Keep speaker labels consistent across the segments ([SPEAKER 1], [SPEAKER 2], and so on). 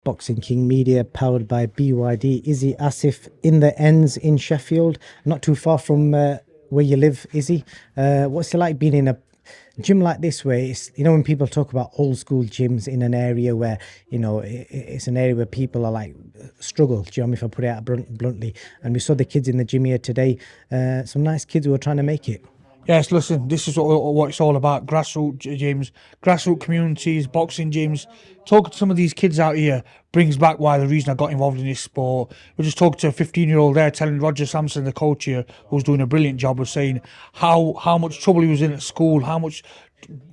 [SPEAKER 1] Boxing King Media, powered by BYD. Izzy, ASIF in the ends in Sheffield, not too far from where you live, Izzy. What's it like being in a gym like this, where it's, you know, when people talk about old school gyms in an area where, you know, it's an area where people are like struggle, do you know what I mean, if I put it out bluntly. And we saw the kids in the gym here today, some nice kids who are trying to make it.
[SPEAKER 2] Yes, listen, this is what it's all about. Grassroots gyms, grassroots communities, boxing gyms. Talking to some of these kids out here brings back why the reason I got involved in this sport. We just talked to a 15-year-old there telling Roger Sampson, the coach here, who's doing a brilliant job of saying how much trouble he was in at school, how much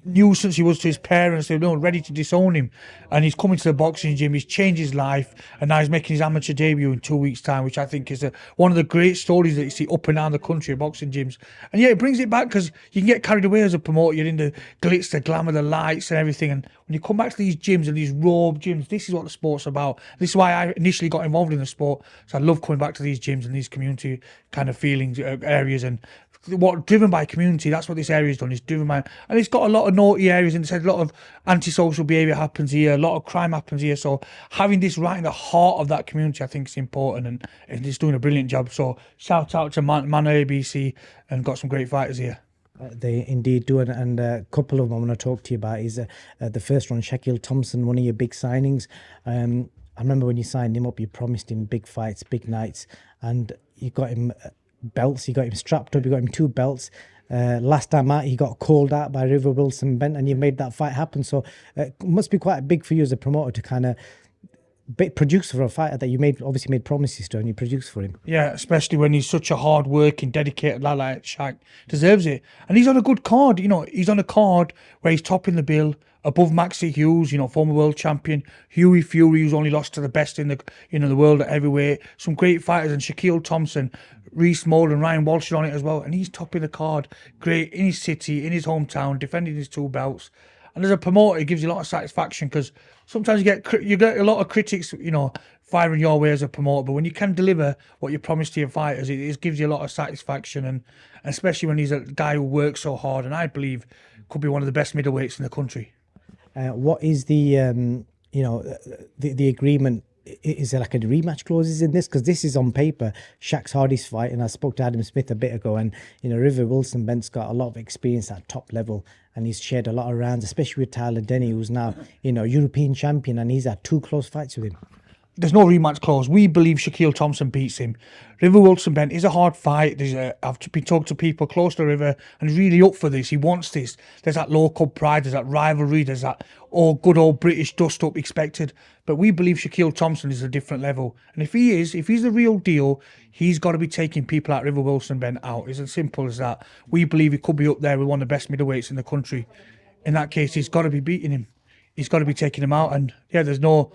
[SPEAKER 2] nuisance he was to his parents. They were ready to disown him, and he's coming to the boxing gym. He's changed his life, and now he's making his amateur debut in 2 weeks' time, which I think is one of the great stories that you see up and down the country of boxing gyms. And yeah, it brings it back, because you can get carried away as a promoter. You're in the glitz, the glamour, the lights and everything, and when you come back to these gyms and these raw gyms, this is what the sport's about. This is why I initially got involved in the sport. So I love coming back to these gyms and these community kind of feelings, areas, and driven by community. That's what this area's done. It's driven by, and it's got a lot of naughty areas, and it's a lot of antisocial behaviour happens here, a lot of crime happens here. So having this right in the heart of that community, I think, is important, and it's doing a brilliant job. So shout out to Man ABC, and got some great fighters here.
[SPEAKER 1] They indeed do, and a couple of them I want to talk to you about is the first one, Shaquille Thompson, one of your big signings. I remember when you signed him up, you promised him big fights, big nights, and you got him belts, you got him strapped up, you got him 2 belts. Last time out, he got called out by River Wilson Bent, and you made that fight happen. So it must be quite big for you as a promoter to kind of produce for a fighter that you obviously made promises to, and you produce for him.
[SPEAKER 2] Yeah, especially when he's such a hard-working, dedicated lad like Shaq. Deserves it. And he's on a good card, you know. He's on a card where he's topping the bill, above Maxi Hughes, you know, former world champion, Hughie Fury, who's only lost to the best in the, you know, the world at heavyweight. Some great fighters, and Shaquille Thompson, Reece Mould and Ryan Walsh are on it as well. And he's topping the card, great, in his city, in his hometown, defending his 2 belts. And as a promoter, it gives you a lot of satisfaction, because sometimes you get a lot of critics, you know, firing your way as a promoter. But when you can deliver what you promise to your fighters, it gives you a lot of satisfaction, and especially when he's a guy who works so hard, and I believe could be one of the best middleweights in the country.
[SPEAKER 1] What is the you know, the agreement? Is there like a rematch clauses in this? Because this is on paper Shaq's hardest fight, and I spoke to Adam Smith a bit ago, and you know, River Wilson Bent's got a lot of experience at top level, and he's shared a lot of rounds, especially with Tyler Denny, who's now, you know, European champion, and he's had 2 close fights with him.
[SPEAKER 2] There's no rematch clause. We believe Shaquille Thompson beats him. River Wilson Bent is a hard fight. I've been talking to people close to River, and he's really up for this. He wants this. There's that local pride, there's that rivalry, there's that good old British dust-up expected. But we believe Shaquille Thompson is a different level. And if he's the real deal, he's got to be taking people like River Wilson Bent out. It's as simple as that. We believe he could be up there with one of the best middleweights in the country. In that case, he's got to be beating him. He's got to be taking him out. And yeah, there's no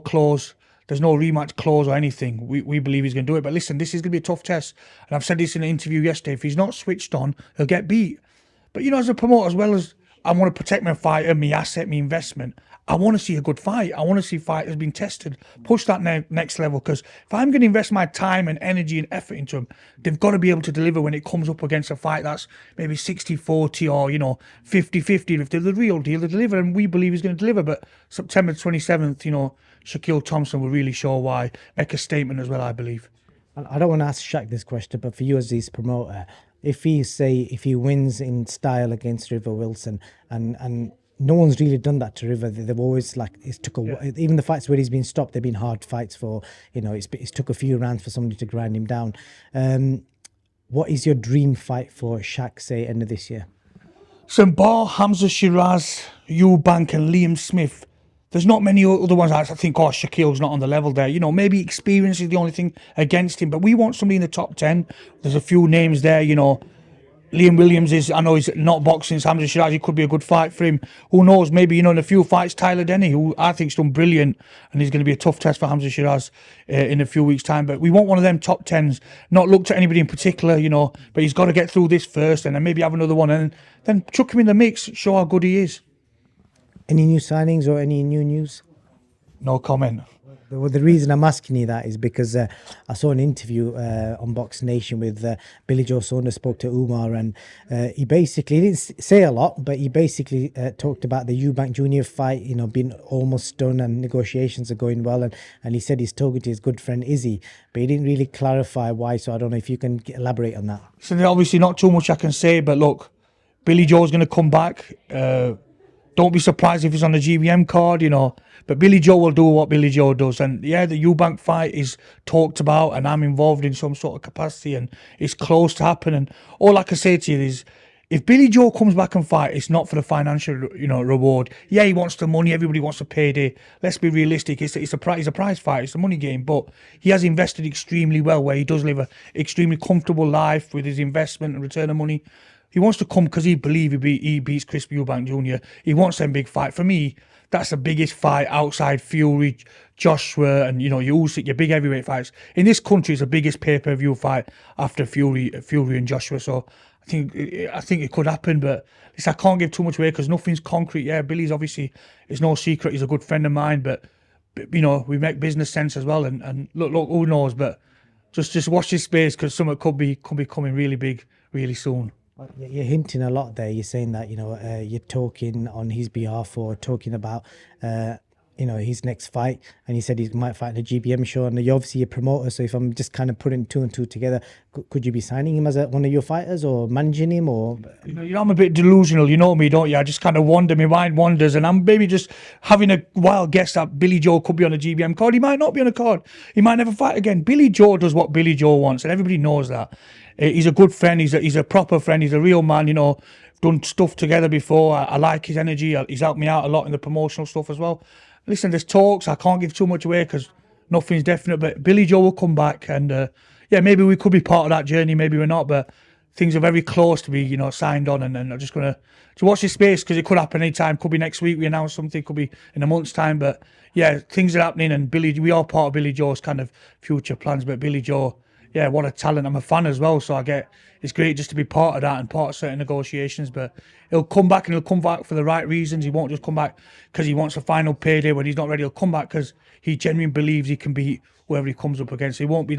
[SPEAKER 2] clause. There's no rematch clause or anything. We believe he's going to do it. But listen, this is going to be a tough test. And I've said this in an interview yesterday. If he's not switched on, he'll get beat. But, you know, as a promoter, as well as I want to protect my fighter, my asset, my investment, I want to see a good fight. I want to see fighters being tested, push that next level. Because if I'm going to invest my time and energy and effort into them, they've got to be able to deliver when it comes up against a fight that's maybe 60-40 or, you know, 50-50. If they're the real deal, they deliver. And we believe he's going to deliver. But September 27th, you know, Shaquille Thompson will really show why. Make a statement as well, I believe.
[SPEAKER 1] I don't want to ask Shaq this question, but for you as his promoter, if he wins in style against River Wilson, and no one's really done that to River. They've always, like, even the fights where he's been stopped, they've been hard fights for, you know, it's took a few rounds for somebody to grind him down. What is your dream fight for Shaq, say, end of this year?
[SPEAKER 2] St. Bar, Hamza Shiraz, EUBANK and Liam Smith. There's not many other ones I think, Shaquille's not on the level there. You know, maybe experience is the only thing against him, but we want somebody in the top 10. There's a few names there, you know. Liam Williams I know he's not boxing, it's Hamza Shiraz, it could be a good fight for him. Who knows, maybe, you know, in a few fights, Tyler Denny, who I think's done brilliant, and he's going to be a tough test for Hamza Shiraz in a few weeks' time. But we want one of them top 10s, not looked at anybody in particular, you know, but he's got to get through this first, and then maybe have another one, and then chuck him in the mix, show how good he is.
[SPEAKER 1] Any new signings or any new news?
[SPEAKER 2] No comment.
[SPEAKER 1] The reason I'm asking you that is because I saw an interview on Box Nation with Billy Joe Saunders spoke to Umar, and he basically didn't say a lot, but he basically talked about the EUBANK Junior fight, you know, being almost done and negotiations are going well, and he said he's talking to his good friend Izzy, but he didn't really clarify why. So I don't know if you can elaborate on that.
[SPEAKER 2] So there's obviously not too much I can say, but look, Billy Joe's going to come back. Don't be surprised if he's on the GBM card, you know. But Billy Joe will do what Billy Joe does. And yeah, the EUBANK fight is talked about, and I'm involved in some sort of capacity, and it's close to happen. And all I can say to you is, if Billy Joe comes back and fight, it's not for the financial, you know, reward. Yeah, he wants the money. Everybody wants a payday. Let's be realistic. It's a prize fight. It's a money game. But he has invested extremely well, where he does live a extremely comfortable life with his investment and return of money. He wants to come because he believes he beats Chris Eubank Jr. He wants them big fight. For me, that's the biggest fight outside Fury, Joshua, and you know your big heavyweight fights in this country. Is the biggest pay-per-view fight after Fury and Joshua. So I think it could happen, but at least I can't give too much away because nothing's concrete. Yeah, Billy's obviously, it's no secret, he's a good friend of mine, but you know we make business sense as well. And look, who knows? But just watch this space because something could be coming really big really soon.
[SPEAKER 1] You're hinting a lot there. You're saying that, you know, you're talking on his behalf or talking about, you know, his next fight. And he said he might fight in a GBM show. And you're obviously a promoter. So if I'm just kind of putting two and two together, could you be signing him as one of your fighters or managing him? Or
[SPEAKER 2] you know, I'm a bit delusional. You know me, don't you? I just kind of wander. My mind wanders. And I'm maybe just having a wild guess that Billy Joe could be on a GBM card. He might not be on a card. He might never fight again. Billy Joe does what Billy Joe wants. And everybody knows that. He's a good friend. He's a proper friend. He's a real man. You know, done stuff together before. I like his energy. He's helped me out a lot in the promotional stuff as well. Listen, there's talks. I can't give too much away because nothing's definite. But Billy Joe will come back, and yeah, maybe we could be part of that journey. Maybe we're not, but things are very close to be, you know, signed on. And I'm just gonna watch this space because it could happen anytime. Could be next week. We announce something. Could be in a month's time. But yeah, things are happening, and we are part of Billy Joe's kind of future plans. But Billy Joe, yeah, what a talent. I'm a fan as well, so it's great just to be part of that and part of certain negotiations. But he'll come back, and he'll come back for the right reasons. He won't just come back because he wants a final payday when he's not ready. He'll come back because he genuinely believes he can beat whoever he comes up against. He won't be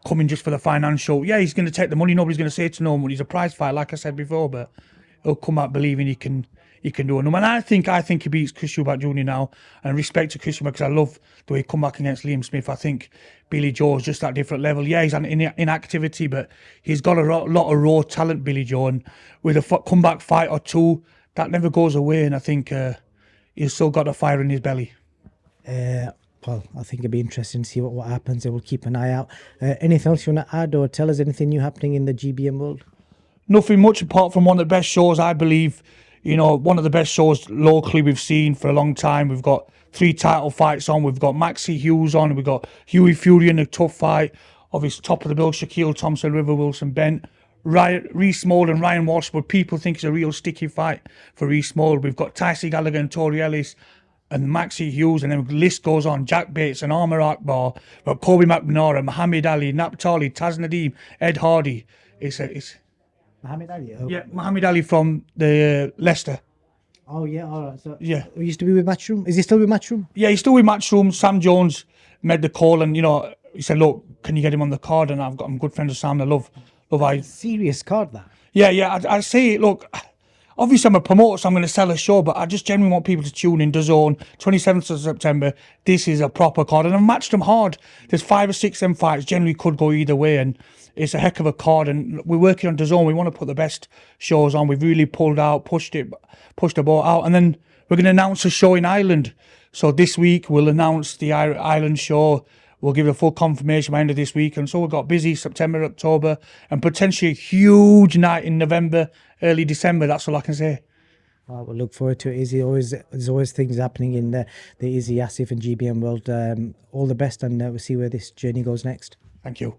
[SPEAKER 2] coming just for the financial. Yeah, he's going to take the money. Nobody's going to say to no money. He's a prize fight, like I said before, but he'll come out believing he can do it. And I think he beats Chris Eubank Jr. now, and respect to Chris Eubank because I love the way he come back against Liam Smith. I think Billy Joe's just at a different level. Yeah, he's in activity, but he's got a lot of raw talent, Billy Joe, and with a comeback fight or two, that never goes away. And I think he's still got a fire in his belly.
[SPEAKER 1] Well, I think it'd be interesting to see what happens, and we'll keep an eye out. Anything else you want to add or tell us? Anything new happening in the GBM world?
[SPEAKER 2] Nothing much apart from one of the best shows, I believe. You know, one of the best shows locally we've seen for a long time. We've got 3 title fights on. We've got Maxie Hughes on. We've got Hughie Fury in a tough fight. Obviously, top of the bill, Shaquille Thompson, River Wilson, Bent. Reece Mould and Ryan Walsh, but people think it's a real sticky fight for Reece Mould. We've got Tyson Gallagher and Tori Ellis and Maxie Hughes, and then the list goes on. Jack Bates and Amar Akbar. We've got Kobe McNamara, Muhammad Ali, Naptali, Taz Nadeem, Ed Hardy. It's
[SPEAKER 1] Muhammad Ali?
[SPEAKER 2] Yeah, Muhammad Ali from the Leicester.
[SPEAKER 1] Oh, yeah, all right. So
[SPEAKER 2] yeah,
[SPEAKER 1] he used to be with Matchroom. Is he still with Matchroom?
[SPEAKER 2] Yeah, he's still with Matchroom. Sam Jones made the call, and you know, he said, "Look, can you get him on the card?" And I'm good friends with Sam. I love.
[SPEAKER 1] Serious card, that.
[SPEAKER 2] Yeah. I say, look, obviously I'm a promoter, so I'm going to sell a show, but I just genuinely want people to tune in. DAZN, 27th of September. This is a proper card, and I've matched them hard. There's 5 or 6 M fights. Generally, could go either way, and it's a heck of a card. And we're working on DAZN. We want to put the best shows on. We've really pulled out, pushed the ball out, and then we're going to announce a show in Ireland. So this week we'll announce the Ireland show. We'll give a full confirmation by the end of this week. And so we've got busy September, October, and potentially a huge night in November, early December. That's all I can say.
[SPEAKER 1] Well, we'll look forward to it. There's always things happening in the IZZY, ASIF and GBM world. All the best, and we'll see where this journey goes next.
[SPEAKER 2] Thank you.